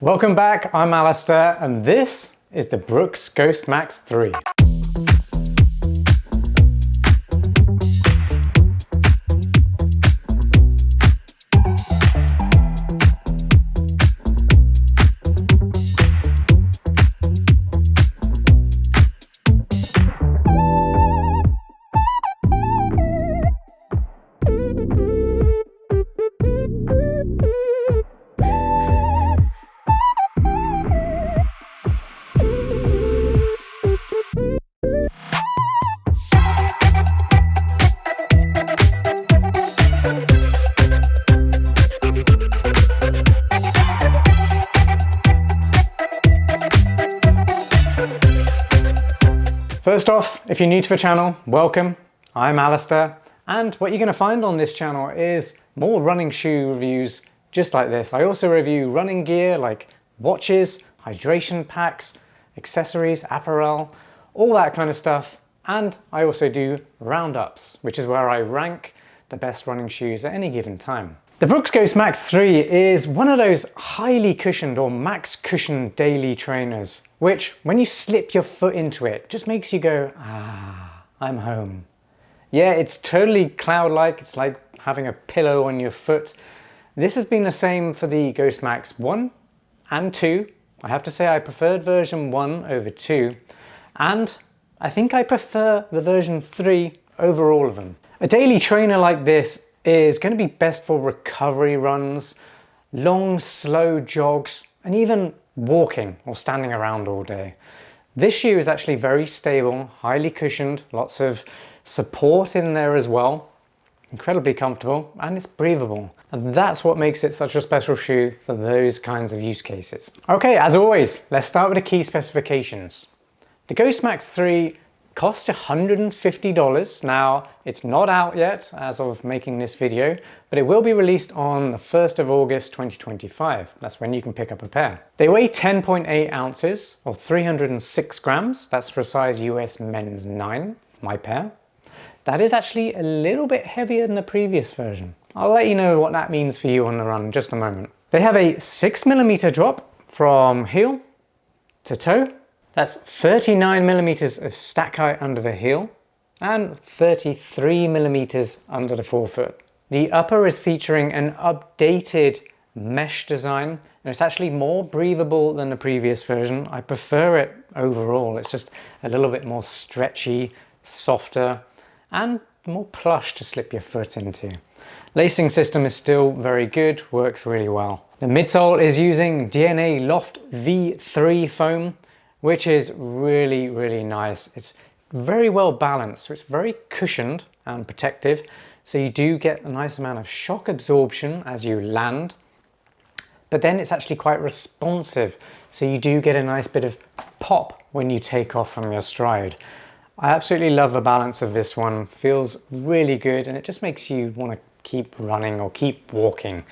Welcome back, I'm Alastair, and this is the Brooks Ghost Max 3. First off, if you're new to the channel, welcome. I'm Alastair, and what you're going to find on this channel is more running shoe reviews just like this. I also review running gear like watches, hydration packs, accessories, apparel, all that kind of stuff. And I also do roundups, which is where I rank the best running shoes at any given time. The Brooks Ghost Max 3 is one of those highly cushioned or max cushioned daily trainers, which when you slip your foot into it, just makes you go, ah, I'm home. Yeah, it's totally cloud-like. It's like having a pillow on your foot. This has been the same for the Ghost Max 1 and 2. I have to say I preferred version 1 over 2, and I think I prefer the version 3 over all of them. A daily trainer like this is going to be best for recovery runs, long, slow jogs, and even walking or standing around all day. This shoe is actually very stable, highly cushioned, lots of support in there as well, incredibly comfortable, and it's breathable. And that's what makes it such a special shoe for those kinds of use cases. Okay, as always, let's start with the key specifications. The Ghost Max 3 costs $150. Now, it's not out yet as of making this video, but it will be released on the 1st of August 2025. That's when you can pick up a pair. They weigh 10.8 ounces or 306 grams. That's for a size US men's 9, my pair. That is actually a little bit heavier than the previous version. I'll let you know what that means for you on the run in just a moment. They have a 6mm drop from heel to toe. That's 39 millimeters of stack height under the heel and 33 millimeters under the forefoot. The upper is featuring an updated mesh design, and it's actually more breathable than the previous version. I prefer it overall. It's just a little bit more stretchy, softer, and more plush to slip your foot into. Lacing system is still very good, works really well. The midsole is using DNA Loft V3 foam, which is really, really nice. It's very well balanced, so it's very cushioned and protective, so you do get a nice amount of shock absorption as you land, but then it's actually quite responsive, so you do get a nice bit of pop when you take off from your stride. I absolutely love the balance of this one. Feels really good, and it just makes you want to keep running or keep walking.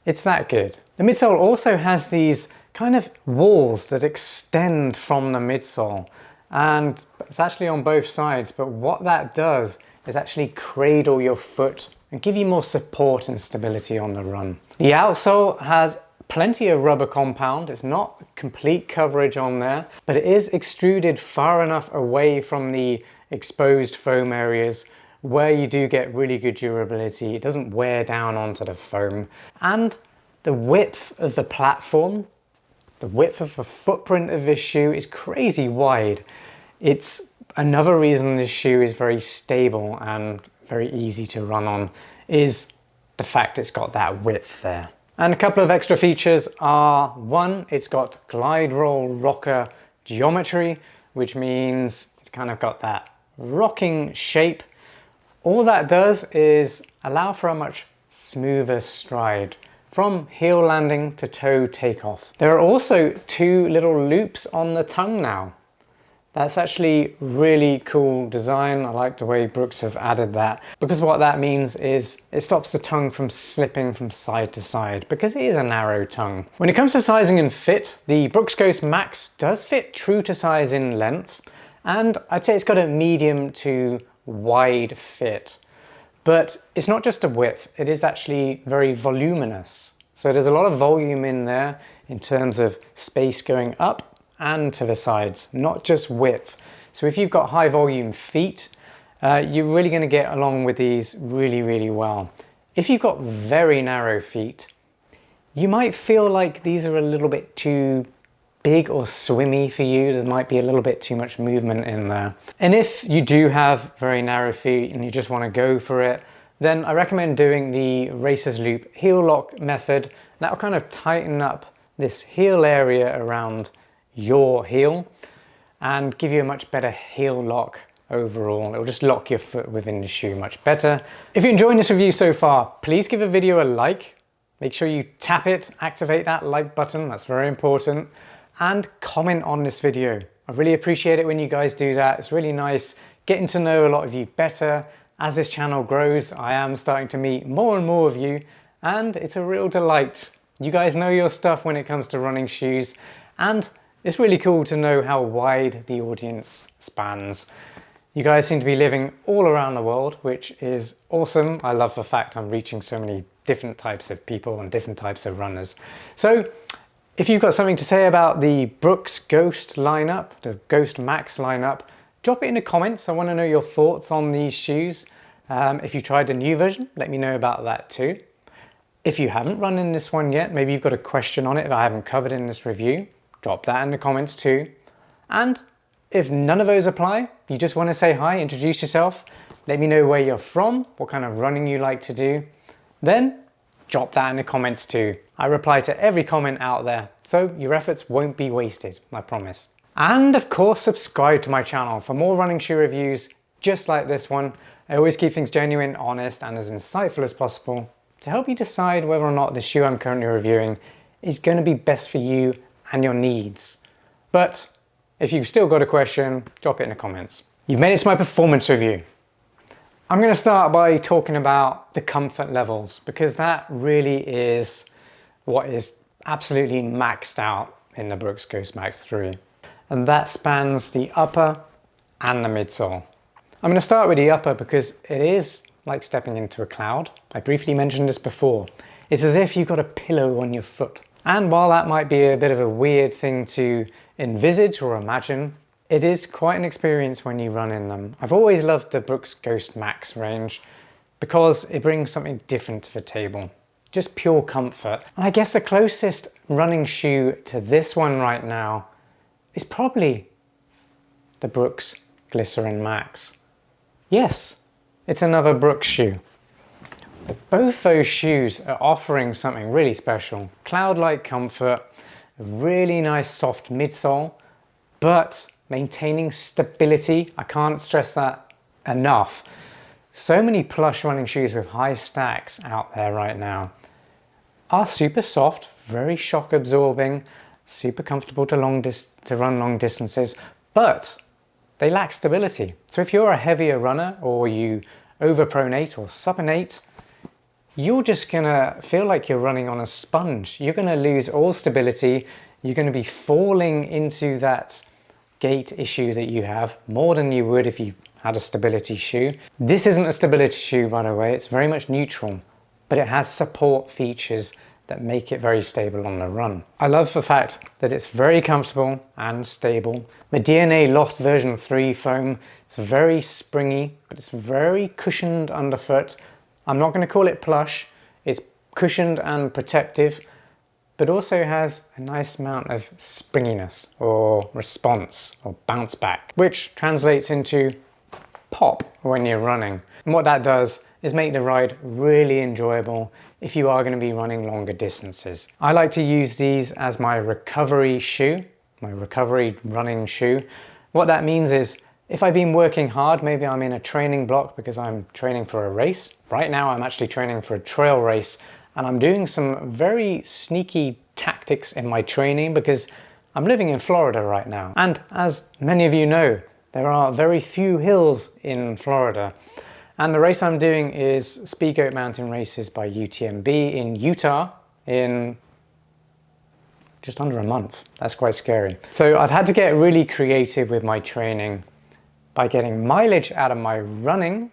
It's that good. The midsole also has these kind of walls that extend from the midsole, and it's actually on both sides, but what that does is actually cradle your foot and give you more support and stability on the run. The outsole has plenty of rubber compound. It's not complete coverage on there, but it is extruded far enough away from the exposed foam areas where you do get really good durability. It doesn't wear down onto the foam, and the width of the platform, the width of the footprint of this shoe is crazy wide. It's another reason this shoe is very stable and very easy to run on, is the fact it's got that width there. And a couple of extra features are, one, it's got glide roll rocker geometry, which means it's kind of got that rocking shape. All that does is allow for a much smoother stride from heel landing to toe takeoff. There are also two little loops on the tongue now. That's actually really cool design. I like the way Brooks have added that, because what that means is it stops the tongue from slipping from side to side, because it is a narrow tongue. When it comes to sizing and fit, the Brooks Ghost Max does fit true to size in length, and I'd say it's got a medium to wide fit. But it's not just a width, it is actually very voluminous. So there's a lot of volume in there in terms of space going up and to the sides, not just width. So if you've got high volume feet, you're really going to get along with these really well. If you've got very narrow feet, you might feel like these are a little bit too big or swimmy for you. There might be a little bit too much movement in there. And if you do have very narrow feet and you just want to go for it, then I recommend doing the racer's loop heel lock method. That will kind of tighten up this heel area around your heel and give you a much better heel lock overall. It will just lock your foot within the shoe much better. If you're enjoying this review so far, please give the video a like. Make sure you tap it, activate that like button, that's very important. And comment on this video. I really appreciate it when you guys do that. It's really nice getting to know a lot of you better. As this channel grows, I am starting to meet more and more of you, and it's a real delight. You guys know your stuff when it comes to running shoes, and it's really cool to know how wide the audience spans. You guys seem to be living all around the world, which is awesome. I love the fact I'm reaching so many different types of people and different types of runners. So if you've got something to say about the Brooks Ghost lineup, the Ghost Max lineup, drop it in the comments. I want to know your thoughts on these shoes. If you tried the new version, let me know about that too. If you haven't run in this one yet, maybe you've got a question on it that I haven't covered in this review, drop that in the comments too. And if none of those apply, you just want to say hi, introduce yourself, let me know where you're from, what kind of running you like to do, then drop that in the comments too. I reply to every comment out there, so your efforts won't be wasted, I promise. And of course, subscribe to my channel for more running shoe reviews just like this one. I always keep things genuine, honest, and as insightful as possible to help you decide whether or not the shoe I'm currently reviewing is going to be best for you and your needs. But if you've still got a question, drop it in the comments. You've made it to my performance review. I'm going to start by talking about the comfort levels, because that really is what is absolutely maxed out in the Brooks Ghost Max 3. And that spans the upper and the midsole. I'm going to start with the upper because it is like stepping into a cloud. I briefly mentioned this before. It's as if you've got a pillow on your foot. And while that might be a bit of a weird thing to envisage or imagine, it is quite an experience when you run in them. I've always loved the Brooks Ghost Max range because it brings something different to the table. Just pure comfort. And I guess the closest running shoe to this one right now is probably the Brooks Glycerin Max. Yes, it's another Brooks shoe. Both those shoes are offering something really special. Cloud-like comfort, a really nice soft midsole, but maintaining stability. I can't stress that enough. So many plush running shoes with high stacks out there right now are super soft, very shock absorbing, super comfortable to run long distances, but they lack stability. So if you're a heavier runner or you overpronate or supinate, you're just gonna feel like you're running on a sponge. You're gonna lose all stability. You're gonna be falling into that gait issue that you have more than you would if you had a stability shoe. This isn't a stability shoe, by the way. It's very much neutral, but it has support features that make it very stable on the run. I love the fact that it's very comfortable and stable. The DNA Loft version 3 foam, it's very springy, but it's very cushioned underfoot. I'm not going to call it plush. It's cushioned and protective, but also has a nice amount of springiness or response or bounce back, which translates into pop when you're running. And what that does is make the ride really enjoyable if you are going to be running longer distances. I like to use these as my recovery shoe, my recovery running shoe. What that means is if I've been working hard, maybe I'm in a training block because I'm training for a race. Right now I'm actually training for a trail race, and I'm doing some very sneaky tactics in my training because I'm living in Florida right now. And as many of you know, there are very few hills in Florida. And the race I'm doing is Speedgoat Mountain Races by UTMB in Utah in just under a month. That's quite scary. So I've had to get really creative with my training by getting mileage out of my running,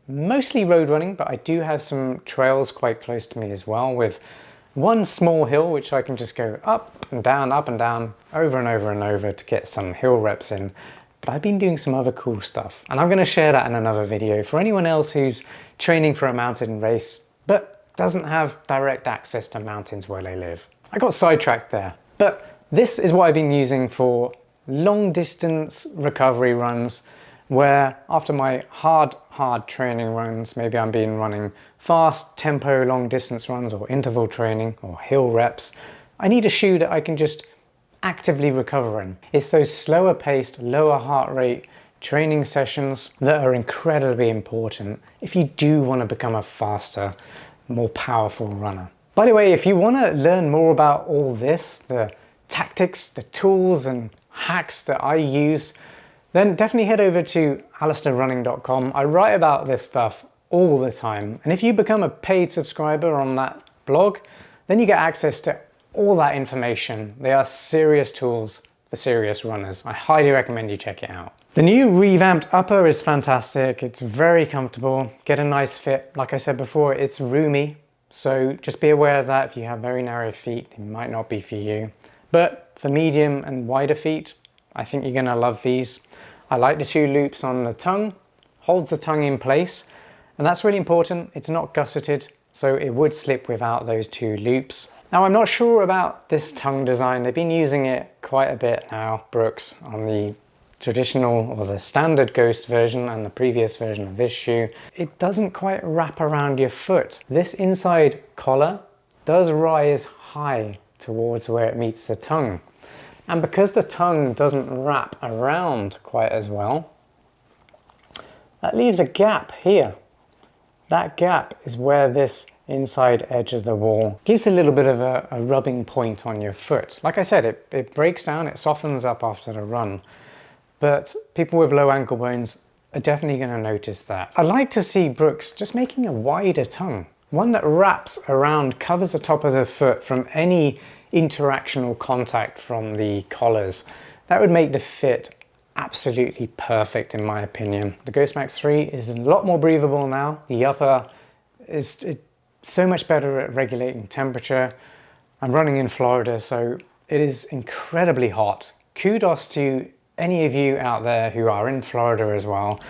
mostly road running, but I do have some trails quite close to me as well with one small hill, which I can just go up and down, over and over and over to get some hill reps in. But I've been doing some other cool stuff, and I'm going to share that in another video for anyone else who's training for a mountain race, but doesn't have direct access to mountains where they live. I got sidetracked there, but this is what I've been using for long distance recovery runs, where after my hard training runs, maybe I'm running fast tempo long distance runs or interval training or hill reps, I need a shoe that I can just actively recover in. It's those slower paced, lower heart rate training sessions that are incredibly important if you do want to become a faster, more powerful runner. By the way, if you want to learn more about all this, the tactics, the tools and hacks that I use, then definitely head over to alastairrunning.com. I write about this stuff all the time. And if you become a paid subscriber on that blog, then you get access to all that information. They are serious tools for serious runners. I highly recommend you check it out. The new revamped upper is fantastic. It's very comfortable, get a nice fit. Like I said before, it's roomy. So just be aware of that. If you have very narrow feet, it might not be for you. But for medium and wider feet, I think you're gonna love these. I like the 2 loops on the tongue, holds the tongue in place, and that's really important. It's not gusseted, so it would slip without those 2 loops. Now, I'm not sure about this tongue design. They've been using it quite a bit now, Brooks, on the traditional or the standard Ghost version and the previous version of this shoe. It doesn't quite wrap around your foot. This inside collar does rise high towards where it meets the tongue. And because the tongue doesn't wrap around quite as well, that leaves a gap here. That gap is where this inside edge of the wall gives a little bit of a rubbing point on your foot. Like I said, it breaks down, it softens up after the run, but people with low ankle bones are definitely going to notice that. I like to see Brooks just making a wider tongue, one that wraps around, covers the top of the foot from any interactional contact from the collars. That would make the fit absolutely perfect in my opinion. The Ghost Max 3 is a lot more breathable now. The upper is so much better at regulating temperature. I'm running in Florida, so it is incredibly hot. Kudos to any of you out there who are in Florida as well,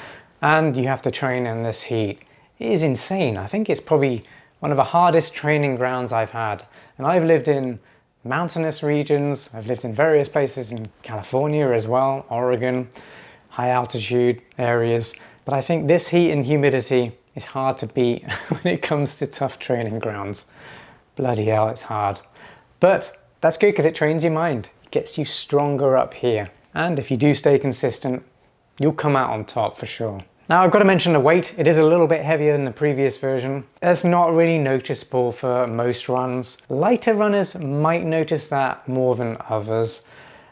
and you have to train in this heat. It is insane. I think it's probably one of the hardest training grounds I've had. And I've lived in mountainous regions. I've lived in various places in California as well, Oregon, high altitude areas. But I think this heat and humidity is hard to beat when it comes to tough training grounds. Bloody hell, it's hard. But that's good because it trains your mind. It gets you stronger up here. And if you do stay consistent, you'll come out on top for sure. Now I've got to mention the weight. It is a little bit heavier than the previous version. That's not really noticeable for most runs. Lighter runners might notice that more than others.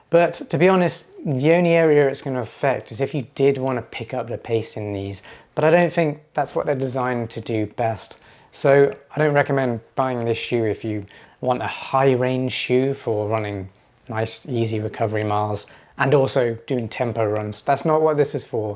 But to be honest, the only area it's going to affect is if you did want to pick up the pace in these. But I don't think that's what they're designed to do best. So I don't recommend buying this shoe if you want a high range shoe for running nice, easy recovery miles and also doing tempo runs. That's not what this is for.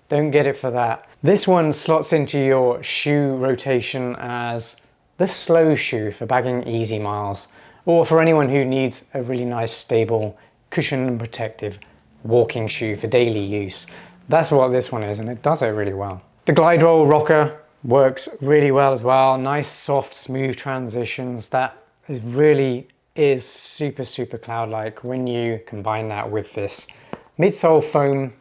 Don't get it for that. This one slots into your shoe rotation as the slow shoe for bagging easy miles, or for anyone who needs a really nice, stable, cushion and protective walking shoe for daily use. That's what this one is, and it does it really well. The Glide Roll Rocker works really well as well. Nice, soft, smooth transitions. That really is super, super cloud-like when you combine that with this midsole foam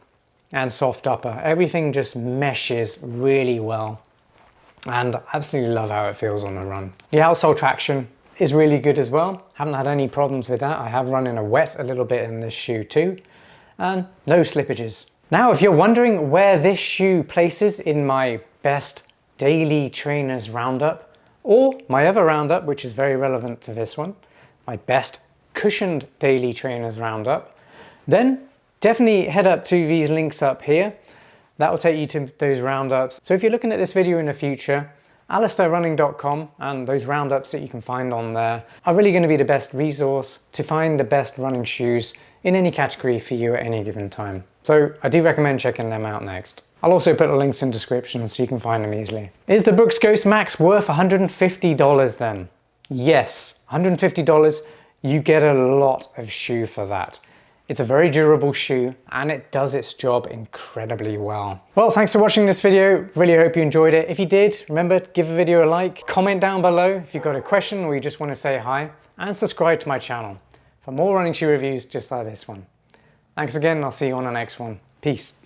and soft upper. Everything just meshes really well, and I absolutely love how it feels on the run. The outsole traction is really good as well. Haven't had any problems with that. I have run in a wet a little bit in this shoe too, and no slippages. Now, if you're wondering where this shoe places in my best daily trainers roundup, or my other roundup, which is very relevant to this one, my best cushioned daily trainers roundup, then definitely head up to these links up here. That will take you to those roundups. So if you're looking at this video in the future, alastairrunning.com and those roundups that you can find on there are really going to be the best resource to find the best running shoes in any category for you at any given time. So I do recommend checking them out next. I'll also put the links in the description so you can find them easily. Is the Brooks Ghost Max worth $150 then? Yes, $150, you get a lot of shoe for that. It's a very durable shoe and it does its job incredibly well. Well, thanks for watching this video. Really hope you enjoyed it. If you did, remember to give the video a like, comment down below if you've got a question or you just want to say hi, and subscribe to my channel for more running shoe reviews just like this one. Thanks again, and I'll see you on the next one. Peace.